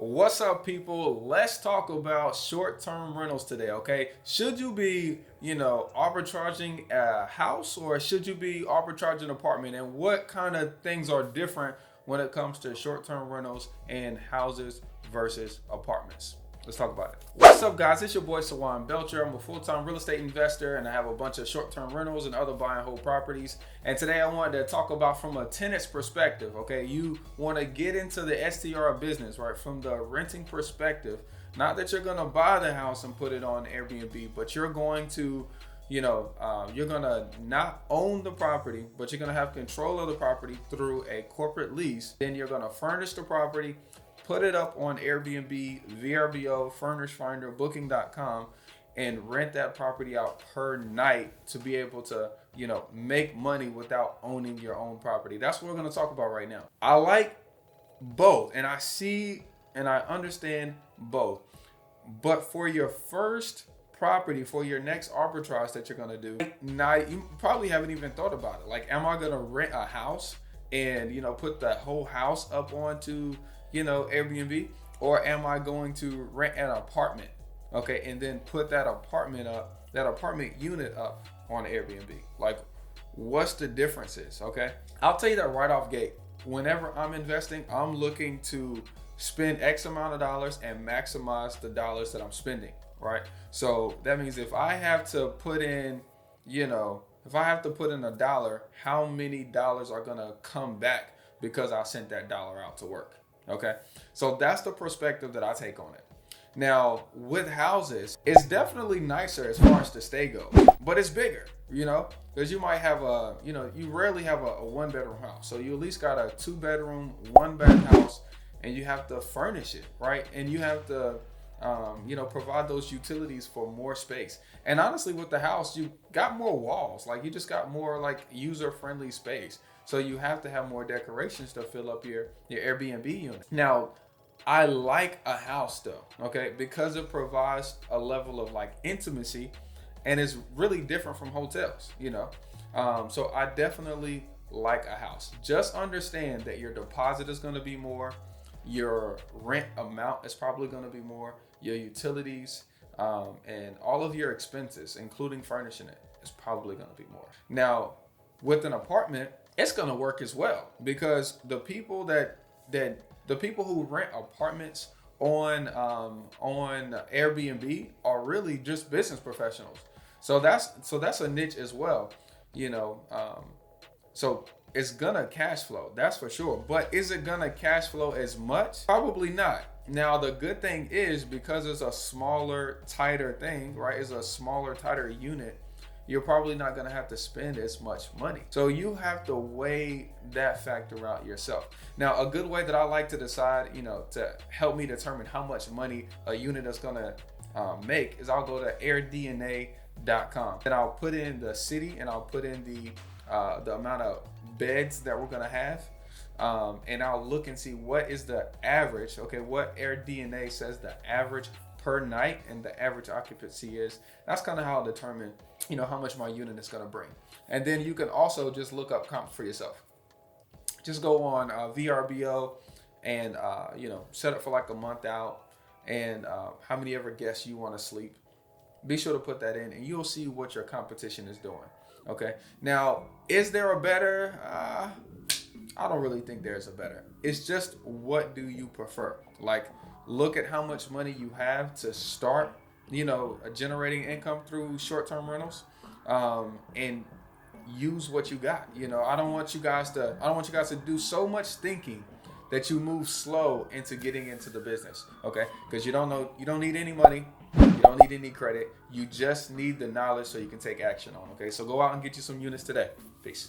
What's up, people? Let's talk about short-term rentals today, okay? Should you be, arbitraging a house or should you be arbitraging an apartment? And what kind of things are different when it comes to short-term rentals and houses versus apartments? Let's talk about it. What's up, guys? It's your boy Sawan Belcher. I'm a full-time real estate investor and I have a bunch of short-term rentals and other buy and hold properties. And today I wanted to talk about from a tenant's perspective, okay? You want to get into the STR business, right? From the renting perspective. Not that you're going to buy the house and put it on Airbnb, but you're going to you're gonna not own the property, but you're gonna have control of the property through a corporate lease. Then you're gonna furnish the property, put it up on Airbnb, VRBO, Furnish Finder, Booking.com, and rent that property out per night to be able to, make money without owning your own property. That's what we're gonna talk about right now. I like both, and I see and I understand both. But for your first property, for your next arbitrage that you're gonna do, now you probably haven't even thought about it. Like, am I gonna rent a house and put the whole house up onto Airbnb, or am I going to rent an apartment, okay, and then put that apartment unit up on Airbnb? Like, what's the differences? Okay, I'll tell you that right off gate. Whenever I'm investing, I'm looking to spend X amount of dollars and maximize the dollars that I'm spending, right? So that means if I have to put in, if I have to put in $1, how many dollars are gonna come back because I sent that dollar out to work? Okay, so that's the perspective that I take on it. Now, with houses, it's definitely nicer as far as the stay goes, but it's bigger, because you might have you rarely have a one-bedroom house. So you at least got a 2-bedroom, 1-bath house, and you have to furnish it, right? And you have to provide those utilities for more space. And honestly, with the house, you got more walls. Like, you just got more like user-friendly space. So you have to have more decorations to fill up your Airbnb unit. Now, I like a house though, okay, because it provides a level of like intimacy, and it's really different from hotels, So I definitely like a house. Just understand that your deposit is going to be more, your rent amount is probably going to be more, your utilities, and all of your expenses, including furnishing it, is probably going to be more. Now, with an apartment, it's going to work as well, because the people who rent apartments on Airbnb are really just business professionals. So that's a niche as well, So it's gonna cash flow, that's for sure. But is it gonna cash flow as much? Probably not. Now, the good thing is, because it's a smaller, tighter thing, right? It's a smaller, tighter unit. You're probably not gonna have to spend as much money. So you have to weigh that factor out yourself. Now, a good way that I like to decide, to help me determine how much money a unit is gonna make, is I'll go to airdna.com and I'll put in the city and I'll put in the amount of beds that we're gonna have, and I'll look and see what is the average. Okay, what AirDNA says the average per night and the average occupancy is. That's kind of how I'll determine, how much my unit is gonna bring. And then you can also just look up comps for yourself. Just go on VRBO and set it for like a month out, and how many ever guests you want to sleep. Be sure to put that in, and you'll see what your competition is doing. Okay. Now, is there a better? I don't really think there's a better. It's just, what do you prefer? Like, look at how much money you have to start, generating income through short-term rentals, and use what you got. I don't want you guys to do so much thinking that you move slow into getting into the business. Okay, because you don't need any money. You don't need any credit. You just need the knowledge so you can take action on. Okay, so go out and get you some units today. Peace.